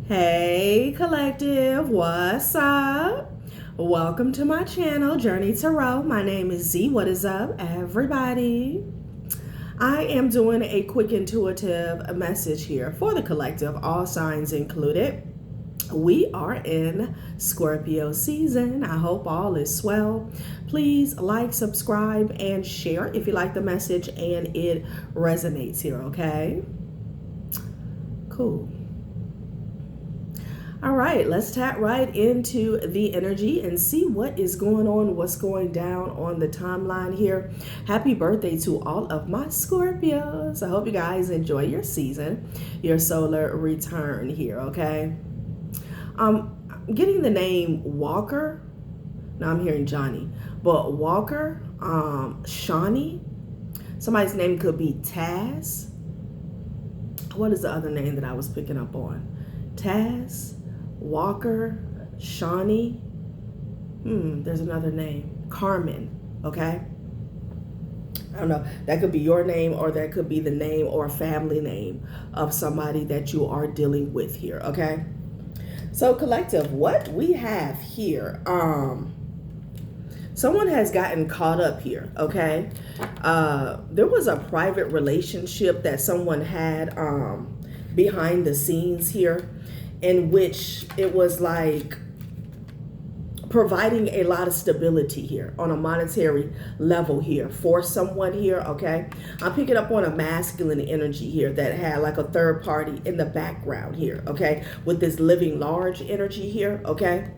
Hey collective, what's up? Welcome to my channel, Journey Tarot. My name is Z. What is up, everybody? I am doing a quick intuitive message here for the collective, all signs included. We are in Scorpio season. I hope all is well. Please like, subscribe, and share if you like the message and it resonates here, okay? Cool. All right, let's tap right into the energy and see what is going on, what's going down on the timeline here. Happy birthday to all of my Scorpios. I hope you guys enjoy your season, your solar return here, okay? I'm getting the name Walker. Now I'm hearing Johnny, but Walker, Shawnee. Somebody's name could be Taz. What is the other name that I was picking up on? Taz, Walker, Shawnee. There's another name. Carmen, okay? I don't know. That could be your name, or that could be the name or family name of somebody that you are dealing with here, okay? So collective, what we have here, someone has gotten caught up here, okay? There was a private relationship that someone had behind the scenes here, in which it was like providing a lot of stability here on a monetary level here for someone here, okay? I'm picking up on a masculine energy here that had like a third party in the background here, okay? With this living large energy here, okay?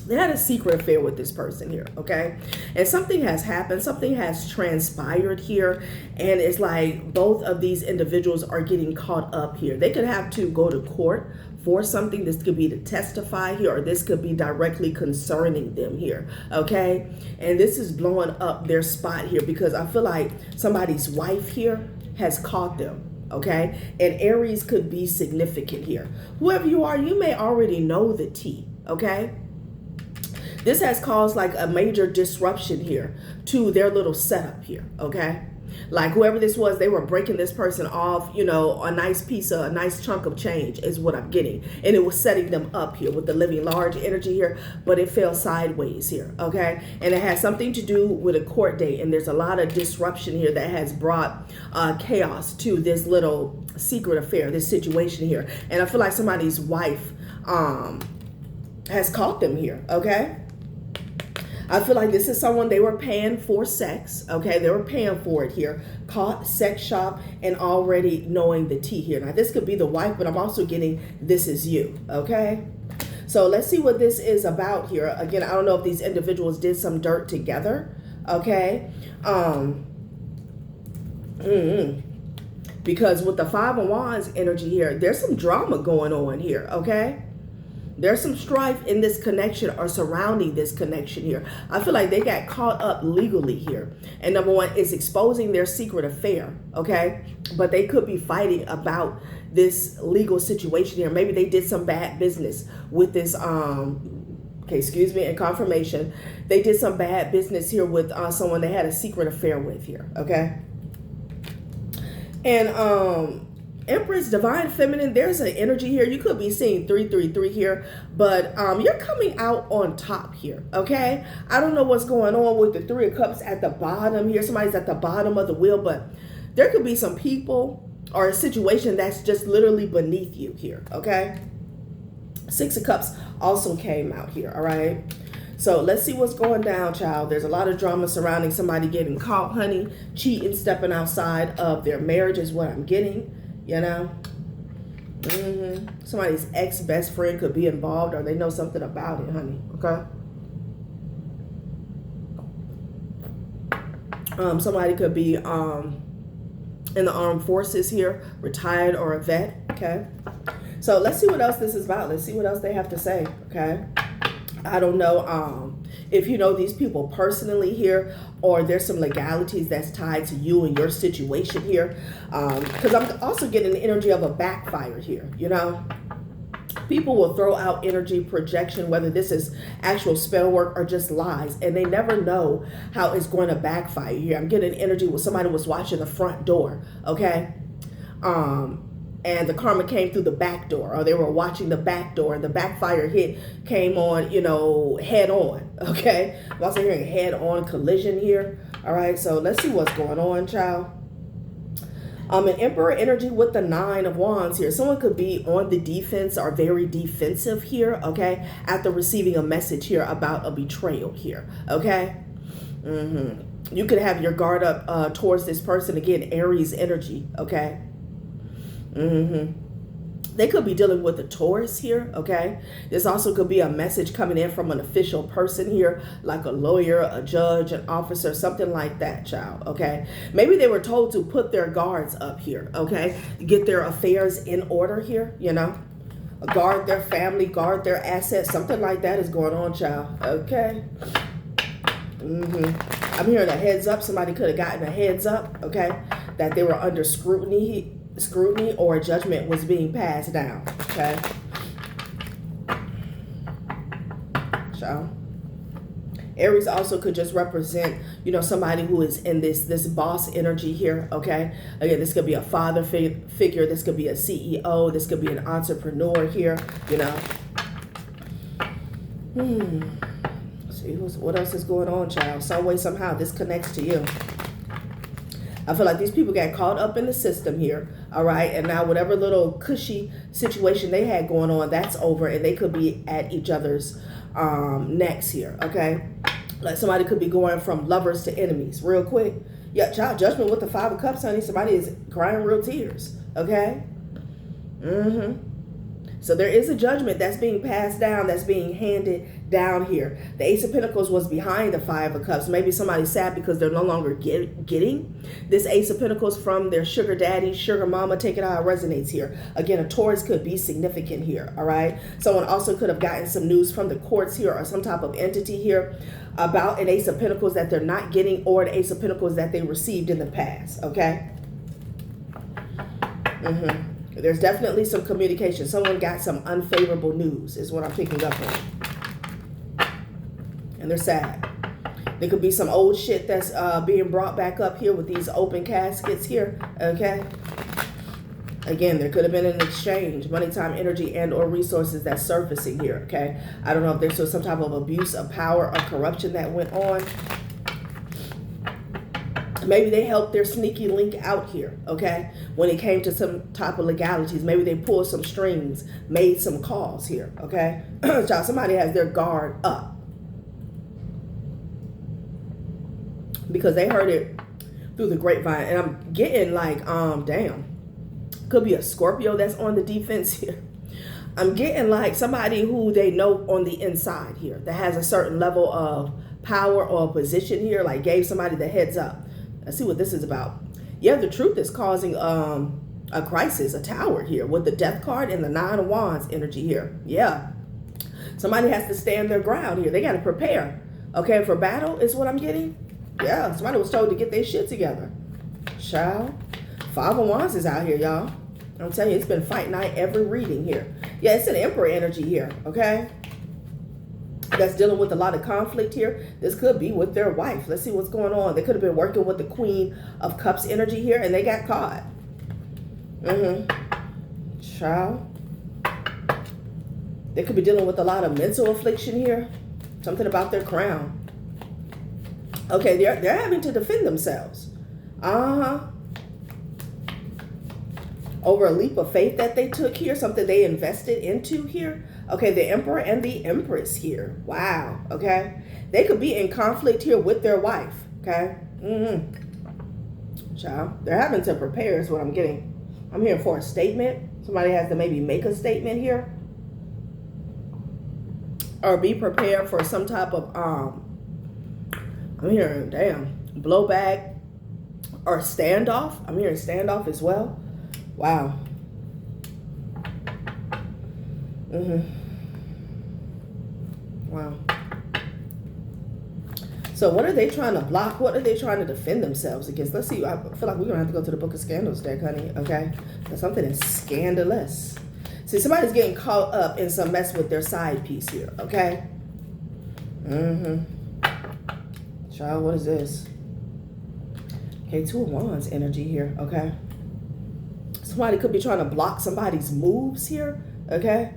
They had a secret affair with this person here, okay? And something has happened, something has transpired here, and it's like both of these individuals are getting caught up here. They could have to go to court for something. This could be to testify here, or this could be directly concerning them here, okay? And this is blowing up their spot here because I feel like somebody's wife here has caught them. Okay, and Aries could be significant here. Whoever you are, you may already know the tea, okay? This has caused like a major disruption here to their little setup here, okay? Like whoever this was, they were breaking this person off, you know, a nice chunk of change is what I'm getting. And it was setting them up here with the living large energy here, but it fell sideways here, okay? And it has something to do with a court date, and there's a lot of disruption here that has brought chaos to this little secret affair, this situation here. And I feel like somebody's wife has caught them here, okay? I feel like this is someone they were paying for sex, okay? They were paying for it here. Caught sex shop and already knowing the tea here. Now, this could be the wife, but I'm also getting this is you, okay? So let's see what this is about here. Again, I don't know if these individuals did some dirt together, okay? Because with the Five of Wands energy here, there's some drama going on here, okay? There's some strife in this connection or surrounding this connection here. I feel like they got caught up legally here. And number one is exposing their secret affair, okay? But they could be fighting about this legal situation here. Maybe they did some bad business with this, okay, excuse me, and confirmation. They did some bad business here with someone they had a secret affair with here, okay? And, Empress, Divine Feminine, there's an energy here. You could be seeing 333 here, but you're coming out on top here, okay? I don't know what's going on with the Three of Cups at the bottom here. Somebody's at the bottom of the wheel, but there could be some people or a situation that's just literally beneath you here, okay? Six of Cups also came out here, all right? So let's see what's going down, child. There's a lot of drama surrounding somebody getting caught, honey, cheating, stepping outside of their marriage is what I'm getting. You know, somebody's ex-best friend could be involved, or they know something about it, honey, okay? Somebody could be in the armed forces here, retired or a vet, okay? So let's see what else this is about. Let's see what else they have to say, okay? I don't know if you know these people personally here, or there's some legalities that's tied to you and your situation here. Because I'm also getting the energy of a backfire here, you know. People will throw out energy projection, whether this is actual spell work or just lies, and they never know how it's going to backfire here. I'm getting energy where somebody was watching the front door, okay? and the karma came through the back door, or they were watching the back door and the backfire hit came on, you know, head on. Okay, I'm also hearing head on collision here. All right, so let's see what's going on, child. An Emperor energy with the 9 of Wands here. Someone could be on the defense or very defensive here, okay, after receiving a message here about a betrayal here, okay? You could have your guard up towards this person. Again, Aries energy, okay? They could be dealing with a Taurus here, okay? This also could be a message coming in from an official person here, like a lawyer, a judge, an officer, something like that, child, okay? Maybe they were told to put their guards up here, okay? Get their affairs in order here, you know? Guard their family, guard their assets, something like that is going on, child, okay? I'm hearing a heads up. Somebody could have gotten a heads up, okay? That they were under scrutiny or judgment was being passed down, okay? So Aries also could just represent, you know, somebody who is in this boss energy here, okay? Again, this could be a father figure, this could be a CEO, this could be an entrepreneur here, you know. See what else is going on, child? Some way, somehow, this connects to you. I feel like these people got caught up in the system here, all right? And now whatever little cushy situation they had going on, that's over, and they could be at each other's necks here, okay? Like somebody could be going from lovers to enemies real quick. Yeah, child, judgment with the 5 of Cups, honey. Somebody is crying real tears, okay? So there is a judgment that's being passed down, that's being handed down here. The Ace of Pentacles was behind the 5 of Cups. Maybe somebody's sad because they're no longer getting this Ace of Pentacles from their sugar daddy, sugar mama. Take it how it resonates here. Again, a Taurus could be significant here, all right? Someone also could have gotten some news from the courts here or some type of entity here about an Ace of Pentacles that they're not getting, or an Ace of Pentacles that they received in the past, okay? There's definitely some communication. Someone got some unfavorable news is what I'm picking up on. And they're sad. There could be some old shit that's being brought back up here with these open caskets here, okay? Again, there could have been an exchange, money, time, energy, and or resources that's surfacing here, okay? I don't know if there's some type of abuse of power or corruption that went on. Maybe they helped their sneaky link out here, okay? When it came to some type of legalities, maybe they pulled some strings, made some calls here, okay? Child, somebody has their guard up because they heard it through the grapevine. And I'm getting like, damn, could be a Scorpio that's on the defense here. I'm getting like somebody who they know on the inside here that has a certain level of power or position here, like gave somebody the heads up. Let's see what this is about. Yeah, the truth is causing a crisis, a tower here with the Death card and the 9 of Wands energy here. Yeah. Somebody has to stand their ground here. They got to prepare, okay, for battle is what I'm getting. Yeah, somebody was told to get their shit together. Child. 5 of Wands is out here, y'all. I'm telling you, it's been fight night every reading here. Yeah, it's an Emperor energy here, okay? That's dealing with a lot of conflict here. This could be with their wife. Let's see what's going on. They could have been working with the Queen of Cups energy here, and they got caught. Child. They could be dealing with a lot of mental affliction here. Something about their crown. Okay, they're having to defend themselves. Over a leap of faith that they took here, something they invested into here. Okay, the Emperor and the Empress here. Wow, okay. They could be in conflict here with their wife, okay? Child, they're having to prepare is what I'm getting. I'm here for a statement. Somebody has to maybe make a statement here. Or be prepared for some type of, I'm hearing, damn, blowback or standoff. I'm hearing standoff as well. Wow. Wow. So what are they trying to block? What are they trying to defend themselves against? Let's see. I feel like we're going to have to go to the Book of Scandals deck, honey. Okay? Because something is scandalous. See, somebody's getting caught up in some mess with their side piece here. Okay? Child, what is this? Okay, 2 of Wands energy here. Okay? It's Somebody could be trying to block somebody's moves here, okay?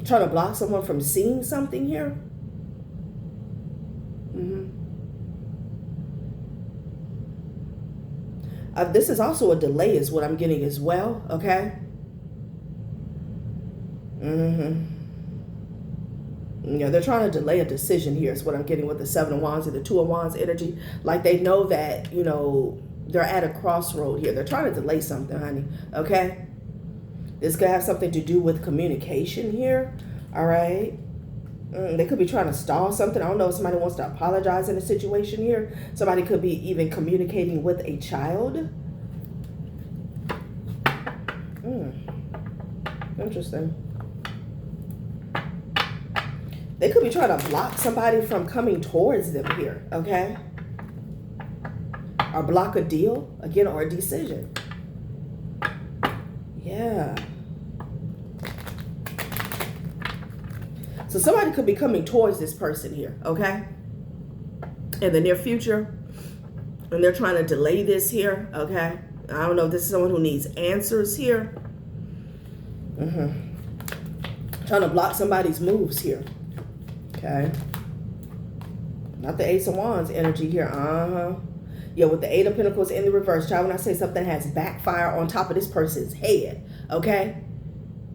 Trying to block someone from seeing something here. This is also a delay is what I'm getting as well, okay? Yeah, they're trying to delay a decision here is what I'm getting with the Seven of Wands and the Two of Wands energy. Like they know that, you know, they're at a crossroad here. They're trying to delay something, honey, okay? This could have something to do with communication here, all right? They could be trying to stall something. I don't know if somebody wants to apologize in a situation here. Somebody could be even communicating with a child. Interesting. They could be trying to block somebody from coming towards them here, okay? Or block a deal, again, or a decision. Yeah. So somebody could be coming towards this person here, okay? In the near future. And they're trying to delay this here, okay? I don't know if this is someone who needs answers here. Trying to block somebody's moves here. Okay. Not the Ace of Wands energy here. Yeah, with the Eight of Pentacles in the reverse. Child, when I say something has backfire on top of this person's head, okay?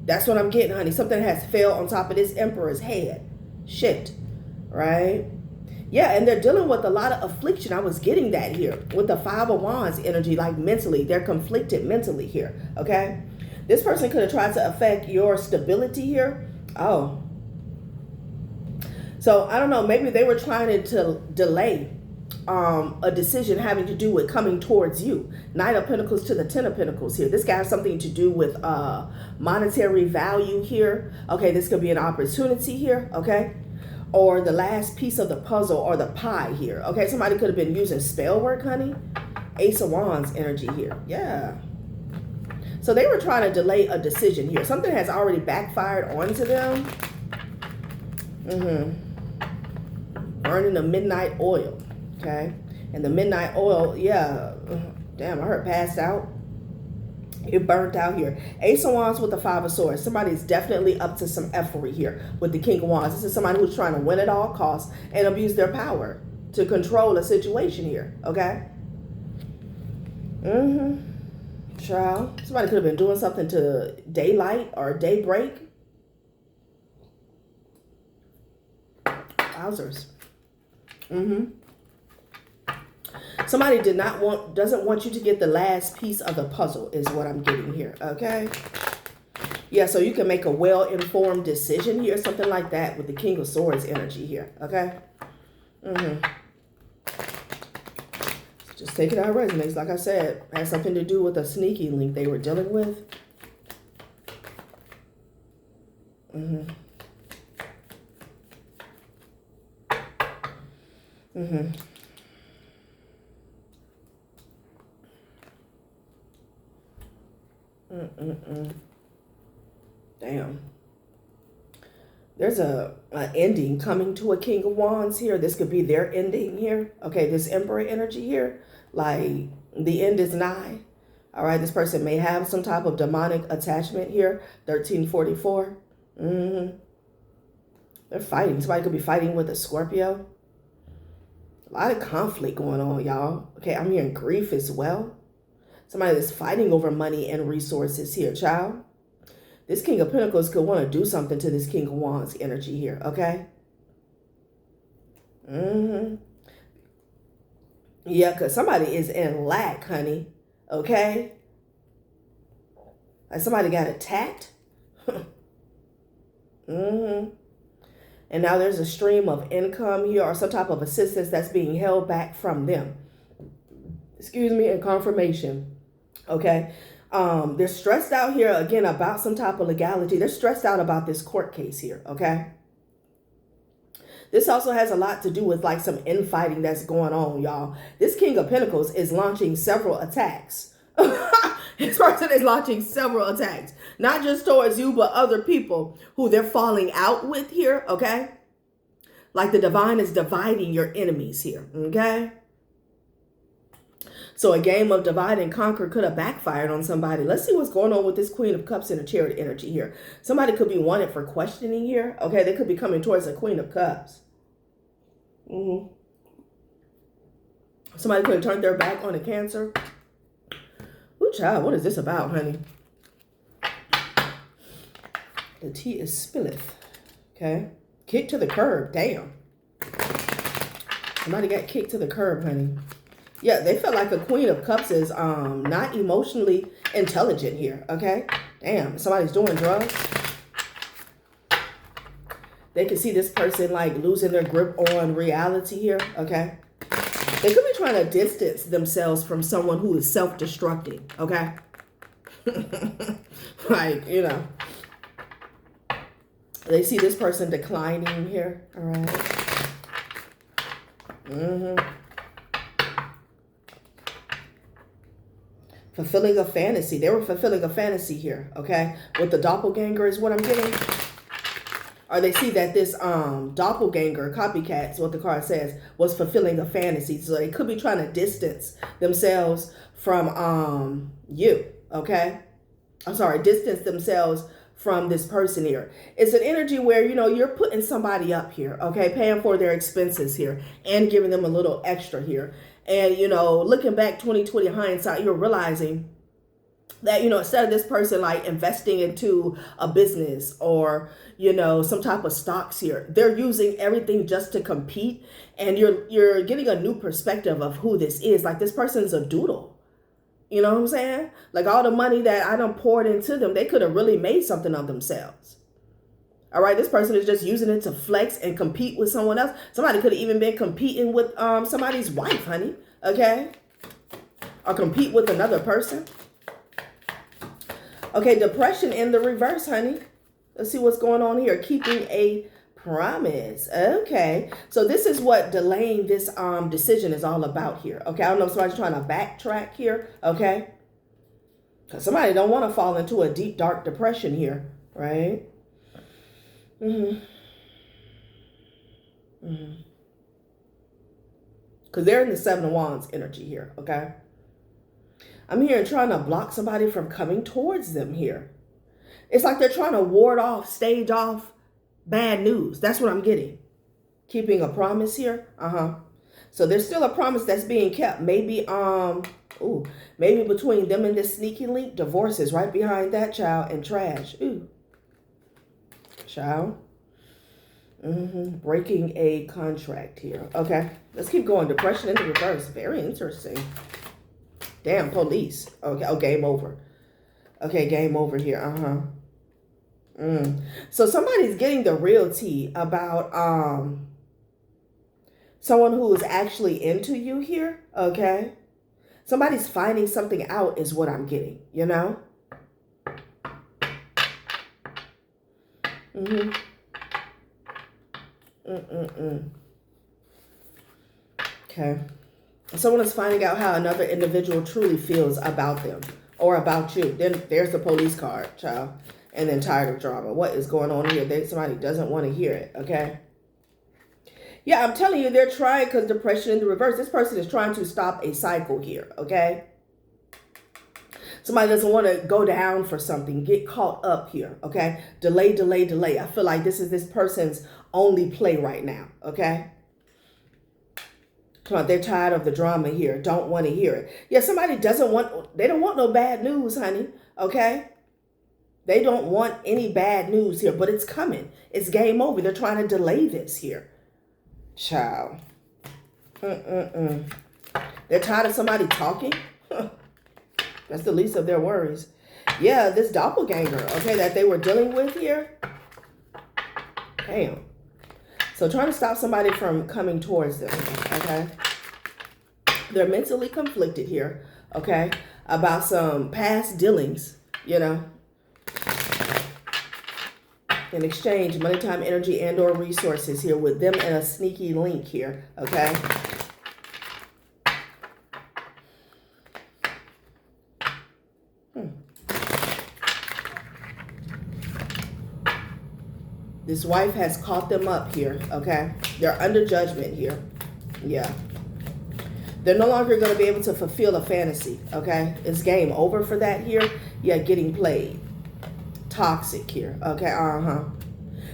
That's what I'm getting, honey. Something has fell on top of this Emperor's head. Shit. Right? Yeah, and they're dealing with a lot of affliction. I was getting that here. With the Five of Wands energy, like mentally. They're conflicted mentally here, okay? This person could have tried to affect your stability here. Oh. So, I don't know. Maybe they were trying to delay a decision having to do with coming towards you. Knight of Pentacles to the Ten of Pentacles here. This guy has something to do with monetary value here. Okay, this could be an opportunity here, okay? Or the last piece of the puzzle or the pie here. Okay, somebody could have been using spell work, honey. Ace of Wands energy here. Yeah. So they were trying to delay a decision here. Something has already backfired onto them. Burning the midnight oil. Okay. And the midnight oil, yeah. Damn, I heard passed out. It burnt out here. Ace of Wands with the Five of Swords. Somebody's definitely up to some effery here with the King of Wands. This is somebody who's trying to win at all costs and abuse their power to control a situation here. Okay? Child. Somebody could have been doing something to daylight or daybreak. Wowzers. Somebody doesn't want you to get the last piece of the puzzle is what I'm getting here, okay? Yeah, so you can make a well-informed decision here, something like that with the King of Swords energy here, okay? Just take it out of resonates. Like I said, has something to do with a sneaky link they were dealing with. Damn. There's an ending coming to a King of Wands here. This could be their ending here. Okay, this Emperor energy here. Like, the end is nigh. All right, this person may have some type of demonic attachment here. 1344. They're fighting. Somebody could be fighting with a Scorpio. A lot of conflict going on, y'all. Okay, I'm hearing grief as well. Somebody that's fighting over money and resources here, child. This King of Pentacles could want to do something to this King of Wands energy here, okay? Yeah, because somebody is in lack, honey, okay? Like somebody got attacked. And now there's a stream of income here or some type of assistance that's being held back from them. Excuse me, and confirmation. Okay. They're stressed out here again about some type of legality. They're stressed out about this court case here. Okay. This also has a lot to do with like some infighting that's going on, y'all. This King of Pentacles is launching several attacks. This person is launching several attacks, not just towards you, but other people who they're falling out with here, okay? Like the divine is dividing your enemies here, okay? So a game of divide and conquer could have backfired on somebody. Let's see what's going on with this Queen of Cups and a Chariot energy here. Somebody could be wanted for questioning here. Okay, they could be coming towards a Queen of Cups. Somebody could have turned their back on a Cancer. Ooh, child, what is this about, honey? The tea is spilleth. Okay. Kicked to the curb. Damn. Somebody got kicked to the curb, honey. Yeah, they feel like a Queen of Cups is not emotionally intelligent here, okay? Damn, somebody's doing drugs. They can see this person like losing their grip on reality here, okay? They could be trying to distance themselves from someone who is self-destructing, okay? Like, you know. They see this person declining here, all right? Fulfilling a fantasy. They were fulfilling a fantasy here, okay? With the doppelganger is what I'm getting. Or they see that this doppelganger, copycat, is what the card says, was fulfilling a fantasy. So they could be trying to distance themselves from you, okay? I'm sorry, distance themselves from this person here. It's an energy where, you know, you're putting somebody up here, okay? Paying for their expenses here and giving them a little extra here. And, you know, looking back 2020 hindsight, you're realizing that, you know, instead of this person like investing into a business or, you know, some type of stocks here, they're using everything just to compete. And you're getting a new perspective of who this is. Like, this person's a doodle. You know what I'm saying? Like, all the money that I done poured into them, they could have really made something of themselves. All right, this person is just using it to flex and compete with someone else. Somebody could have even been competing with somebody's wife, honey. Okay? Or compete with another person. Okay, depression in the reverse, honey. Let's see what's going on here. Keeping a promise. Okay. So this is what delaying this decision is all about here. Okay, I don't know if somebody's trying to backtrack here. Okay? Because somebody don't want to fall into a deep, dark depression here. Right? Because they're in the Seven of Wands energy here, okay? I'm here trying to block somebody from coming towards them here. It's like they're trying to ward off, stage off bad news. That's what I'm getting. Keeping a promise here. So there's still a promise that's being kept. Maybe, maybe between them and this sneaky link, divorce is right behind that, child, and trash. Ooh. Child. Breaking a contract here. Okay, let's keep going. Depression in the reverse. Very interesting. Damn, police. Okay, oh, game over. Okay, game over here. So somebody's getting the real tea about someone who is actually into you here. Okay, somebody's finding something out is what I'm getting, you know. Okay. Someone is finding out how another individual truly feels about them or about you. Then there's the police card, child. And then tired of drama. What is going on here? Somebody doesn't want to hear it, okay? Yeah, I'm telling you, they're trying, because depression in the reverse. This person is trying to stop a cycle here, okay? Somebody doesn't want to go down for something, get caught up here, okay? Delay, delay, delay. I feel like this is this person's only play right now, okay? Come on, they're tired of the drama here, don't want to hear it. Yeah, somebody doesn't want, they don't want no bad news, honey, okay? They don't want any bad news here, but it's coming. It's game over. They're trying to delay this here. Child. They're tired of somebody talking. That's the least of their worries. Yeah, this doppelganger, okay, that they were dealing with here. Damn. So trying to stop somebody from coming towards them, okay? They're mentally conflicted here, okay, about some past dealings, you know. In exchange, money, time, energy, and or resources here with them and a sneaky link here, okay? This wife has caught them up here, okay? They're under judgment here. Yeah. They're no longer going to be able to fulfill a fantasy, okay? It's game over for that here. Yeah, getting played. Toxic here, okay?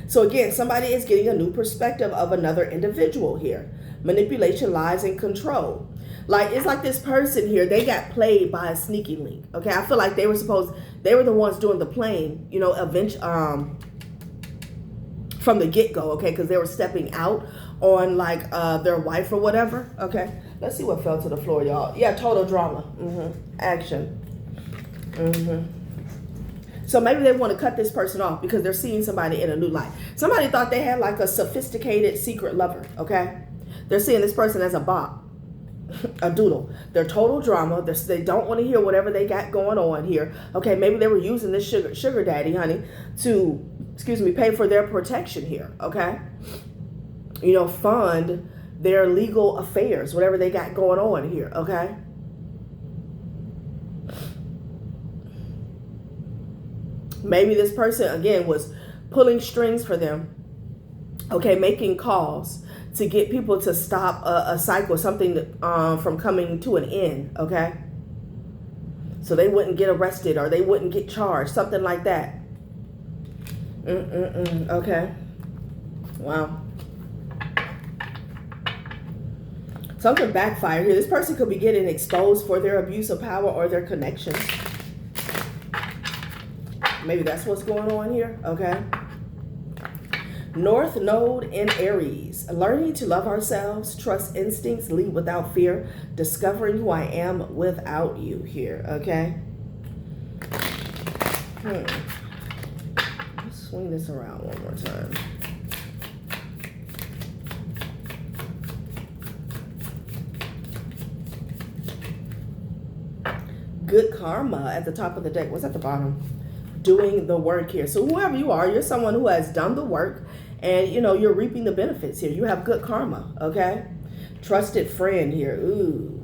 So again, somebody is getting a new perspective of another individual here. Manipulation, lies, and control. Like, it's like this person here, they got played by a sneaky link, okay? I feel like they were the ones doing the playing, you know, from the get-go, okay? Because they were stepping out on, like, their wife or whatever, okay? Let's see what fell to the floor, y'all. Yeah, total drama. Action. So maybe they want to cut this person off because they're seeing somebody in a new light. Somebody thought they had like a sophisticated secret lover, okay? They're seeing this person as a bot, a doodle. They're total drama. They don't want to hear whatever they got going on here. Okay, maybe they were using this sugar daddy, honey, to, pay for their protection here, okay? You know, fund their legal affairs, whatever they got going on here, okay? Maybe this person, again, was pulling strings for them, okay, making calls to get people to stop a cycle, something from coming to an end, okay? So they wouldn't get arrested or they wouldn't get charged, something like that. Okay. Wow. Something backfired here. This person could be getting exposed for their abuse of power or their connections. Maybe that's what's going on here, okay? North Node in Aries. Learning to love ourselves, trust instincts, lead without fear, discovering who I am without you here, okay? Let's swing this around one more time. Good karma at the top of the deck. What's at the bottom? Doing the work here. So whoever you are, you're someone who has done the work and, you know, you're reaping the benefits here. You have good karma, okay? Trusted friend here. Ooh,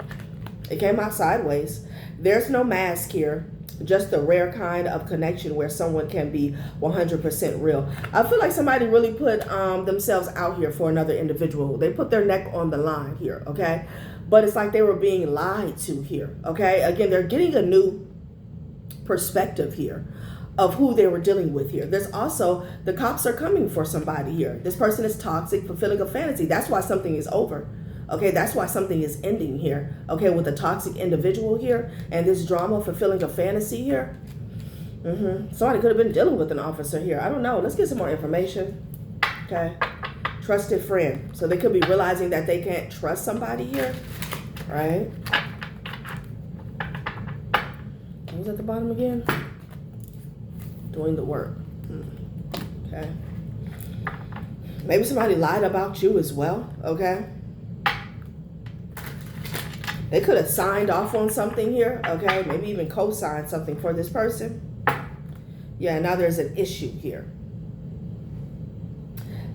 it came out sideways. There's no mask here. Just the rare kind of connection where someone can be 100% real. I feel like somebody really put themselves out here for another individual. They put their neck on the line here, okay? But it's like they were being lied to here, okay? Again, they're getting a new perspective here of who they were dealing with here. There's also, the cops are coming for somebody here. This person is toxic, fulfilling a fantasy. That's why something is over. Okay, that's why something is ending here. Okay, with a toxic individual here and this drama, fulfilling a fantasy here. Somebody could have been dealing with an officer here. I don't know. Let's get some more information. Okay, trusted friend. So they could be realizing that they can't trust somebody here, right? Who's at the bottom again? Doing the work. Okay. Maybe somebody lied about you as well, okay? They could have signed off on something here, okay? Maybe even co-signed something for this person. Yeah, now there's an issue here.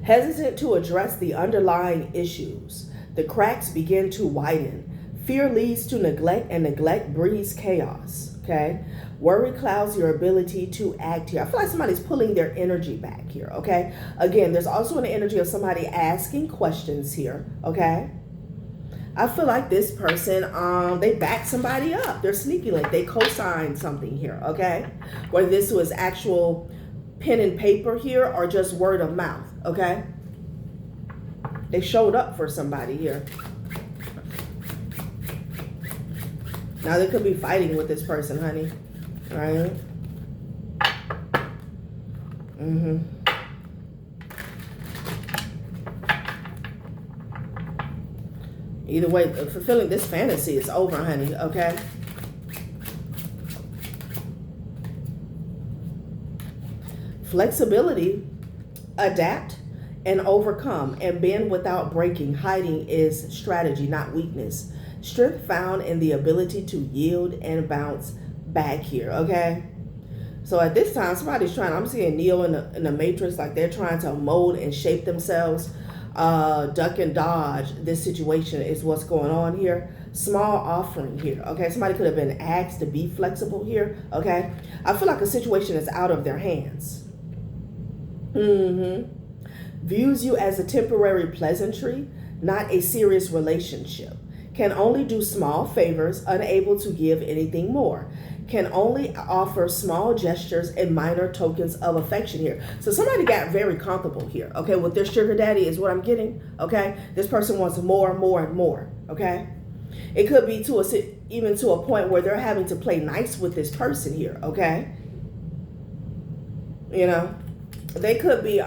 Hesitant to address the underlying issues. The cracks begin to widen. Fear leads to neglect, and neglect breeds chaos, okay? Worry clouds your ability to act here. I feel like somebody's pulling their energy back here, okay? Again, there's also an energy of somebody asking questions here, okay? I feel like this person, they backed somebody up. They're sneaky like they co-signed something here, okay? Whether this was actual pen and paper here or just word of mouth, okay? They showed up for somebody here. Now they could be fighting with this person, honey. Right? Either way, fulfilling this fantasy is over, honey, okay? Flexibility, adapt, and overcome, and bend without breaking. Hiding is strategy, not weakness. Strength found in the ability to yield and bounce back here, okay? So at this time, somebody's trying, I'm seeing Neo in the Matrix, like they're trying to mold and shape themselves, duck and dodge. This situation is what's going on here. Small offering here, okay? Somebody could have been asked to be flexible here, okay? I feel like a situation is out of their hands. Views you as a temporary pleasantry, not a serious relationship. Can only do small favors, unable to give anything more. Can only offer small gestures and minor tokens of affection here. So somebody got very comfortable here, okay, with their sugar daddy is what I'm getting, okay? This person wants more and more and more, okay? It could be even to a point where they're having to play nice with this person here, okay? You know, they could be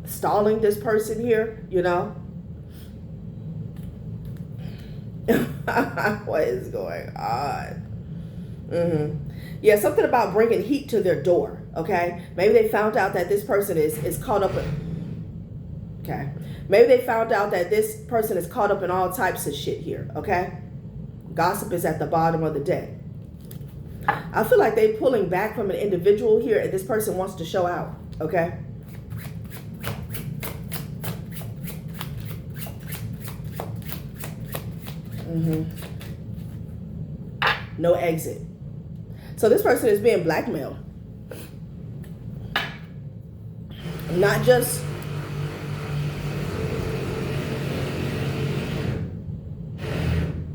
stalling this person here, you know? What is going on? Yeah, something about bringing heat to their door, okay? Maybe they found out that this person is caught up in, okay? Maybe they found out that this person is caught up in all types of shit here, okay? Gossip is at the bottom of the deck. I feel like they're pulling back from an individual here and this person wants to show out, okay? No exit. So this person is being blackmailed. Not just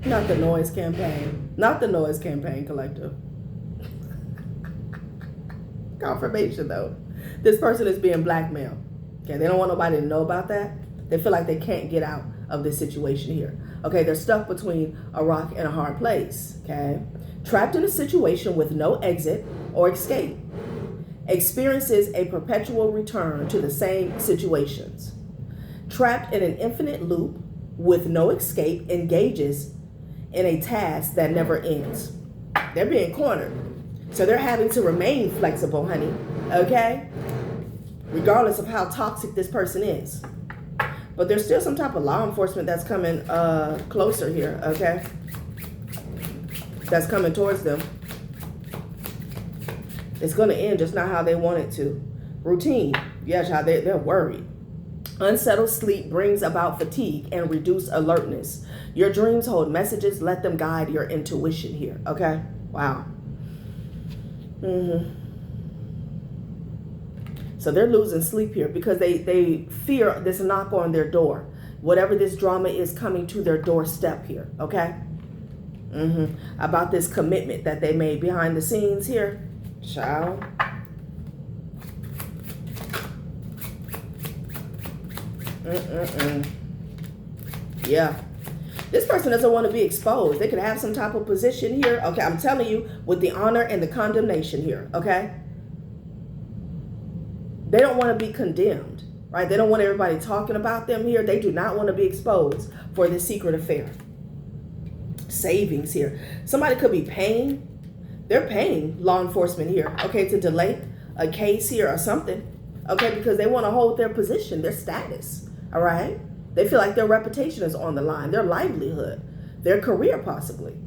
not the noise campaign. Not the noise campaign collective. Confirmation though. This person is being blackmailed. Okay, they don't want nobody to know about that. They feel like they can't get out of this situation here. Okay, they're stuck between a rock and a hard place. Okay, trapped in a situation with no exit or escape. Experiences a perpetual return to the same situations. Trapped in an infinite loop with no escape, engages in a task that never ends. They're being cornered. So they're having to remain flexible, honey. Okay? Regardless of how toxic this person is. But there's still some type of law enforcement that's coming closer here, okay? That's coming towards them. It's going to end just not how they want it to. Routine. Yeah, child, they're worried. Unsettled sleep brings about fatigue and reduced alertness. Your dreams hold messages. Let them guide your intuition here, okay? Wow. So they're losing sleep here because they fear this knock on their door. Whatever this drama is coming to their doorstep here, okay? About this commitment that they made behind the scenes here. Child. Yeah. This person doesn't want to be exposed. They could have some type of position here. Okay, I'm telling you, with the honor and the condemnation here, okay? They don't want to be condemned, right? They don't want everybody talking about them here. They do not want to be exposed for this secret affair. Savings here. Somebody could be paying. They're paying law enforcement here, okay, to delay a case here or something, okay, because they want to hold their position, their status, all right? They feel like their reputation is on the line, their livelihood, their career possibly.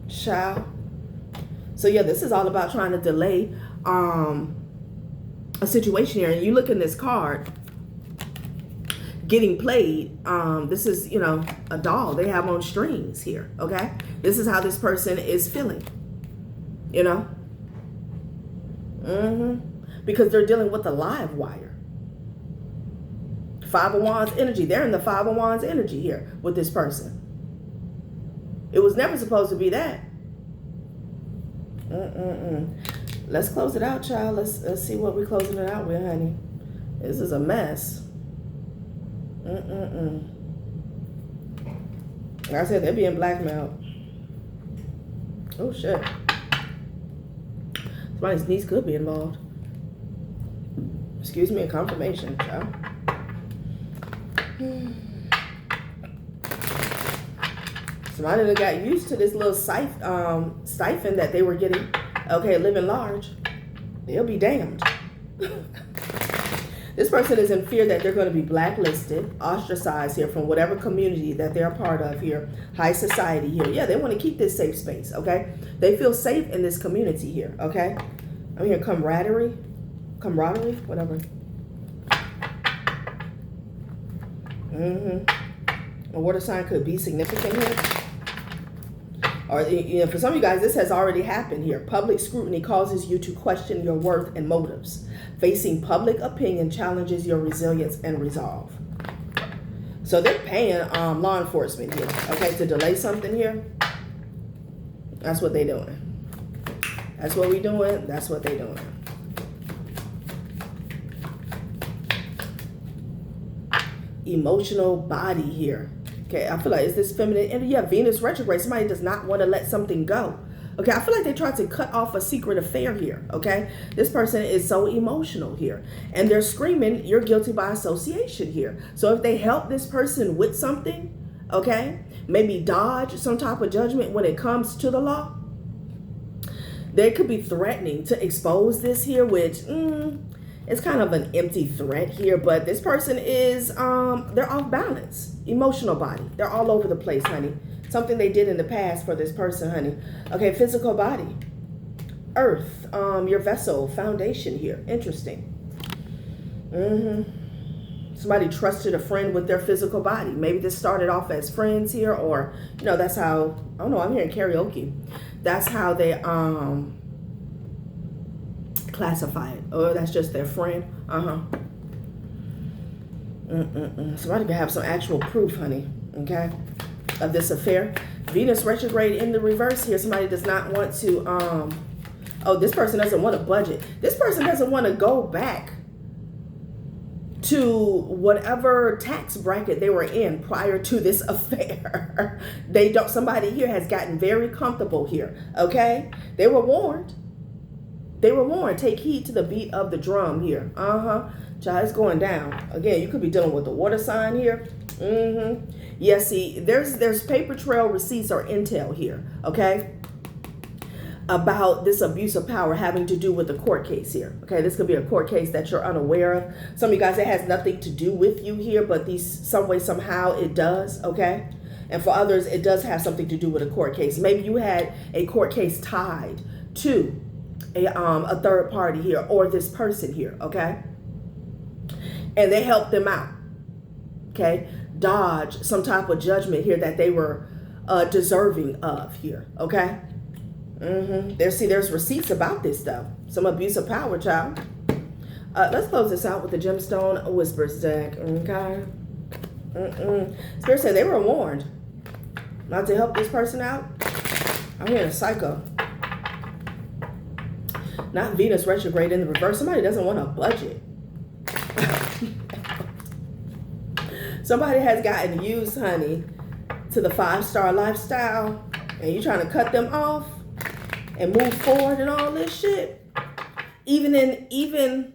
Child. So yeah, this is all about trying to delay a situation here. And you look in this card, getting played. This is, you know, a doll they have on strings here, okay? This is how this person is feeling, you know? Because they're dealing with a live wire. Five of Wands energy. They're in the Five of Wands energy here with this person. It was never supposed to be that. Let's close it out, child. Let's see what we're closing it out with, honey. This is a mess. Like I said, they're being blackmailed. Oh, shit. Somebody's niece could be involved. Excuse me, a confirmation, child. Somebody that got used to this little stipend that they were getting. Okay, living large. They'll be damned. This person is in fear that they're going to be blacklisted, ostracized here from whatever community that they're a part of here. High society here. Yeah, they want to keep this safe space, okay? They feel safe in this community here, okay? I'm here, camaraderie, whatever. A water sign could be significant here. Or, you know, for some of you guys, this has already happened here. Public scrutiny causes you to question your worth and motives. Facing public opinion challenges your resilience and resolve. So So they're paying law enforcement here, okay, to delay something here. That's what they're doing. That's what we doing. That's what they're doing. Emotional body here. Okay, I feel like it's this feminine energy. Yeah, Venus retrograde. Somebody does not want to let something go. Okay, I feel like they tried to cut off a secret affair here. Okay, this person is so emotional here. And they're screaming, you're guilty by association here. So if they help this person with something, okay, maybe dodge some type of judgment when it comes to the law, they could be threatening to expose this here, which it's kind of an empty threat here. But this person is, they're off balance. Emotional body. They're all over the place, honey. Something they did in the past for this person, honey. Okay, physical body. Earth, your vessel, foundation here. Interesting. Somebody trusted a friend with their physical body. Maybe this started off as friends here, or, you know, that's how, I don't know, I'm hearing karaoke. That's how they classify it. Oh, that's just their friend. Somebody can have some actual proof, honey, okay, of this affair. Venus retrograde in the reverse here. Somebody does not want to, oh, this person doesn't want to budget. This person doesn't want to go back to whatever tax bracket they were in prior to this affair. They don't, somebody here has gotten very comfortable here, okay? They were warned. They were warned. Take heed to the beat of the drum here. Child, it's going down. Again, you could be dealing with the water sign here. Yeah, see, there's paper trail receipts or intel here, okay, about this abuse of power having to do with the court case here. Okay, this could be a court case that you're unaware of. Some of you guys, it has nothing to do with you here, but some way, somehow it does, okay? And for others, it does have something to do with a court case. Maybe you had a court case tied to a third party here, or this person here, okay? And they helped them out, okay? Dodge some type of judgment here that they were deserving of here, okay? There's receipts about this though. Some abuse of power, child. Let's close this out with the Gemstone Whispers deck, okay? Spirit said they were warned not to help this person out. I'm hearing a psycho. Not Venus retrograde in the reverse. Somebody doesn't want a budget. Somebody has gotten used, honey, to the 5-star lifestyle, and you're trying to cut them off and move forward and all this shit. Even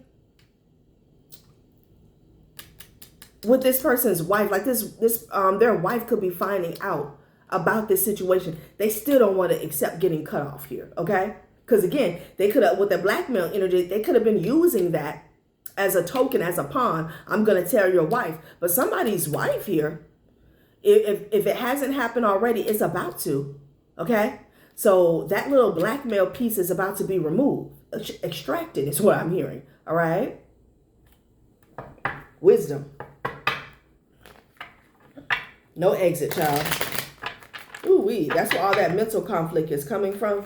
with this person's wife, like their wife could be finding out about this situation. They still don't want to accept getting cut off here, okay? Because again, they could have, with the blackmail energy, they could have been using that as a token, as a pawn. I'm going to tell your wife. But somebody's wife here, if it hasn't happened already, it's about to, okay? So that little blackmail piece is about to be removed, extracted is what I'm hearing, all right? Wisdom. No exit, child. Ooh-wee, that's where all that mental conflict is coming from.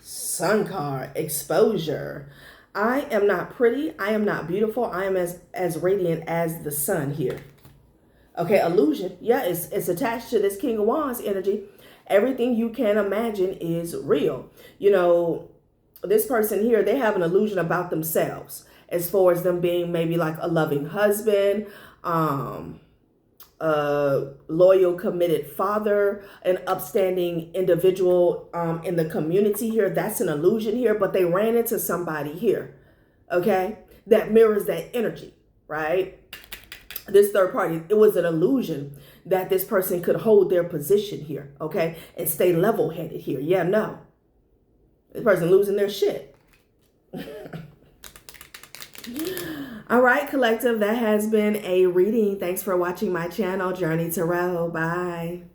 Sun card, exposure. I am not pretty. I am not beautiful. I am as radiant as the sun here. Okay, illusion. Yeah, it's attached to this King of Wands energy. Everything you can imagine is real. You know, this person here, they have an illusion about themselves as far as them being maybe like a loving husband, a loyal, committed father, an upstanding individual in the community here. That's an illusion here, but they ran into somebody here, okay, that mirrors that energy, right? This third party, it was an illusion that this person could hold their position here, okay, and stay level-headed here. Yeah, no. This person losing their shit. All right, collective, that has been a reading. Thanks for watching my channel, Journey Tarot. Bye.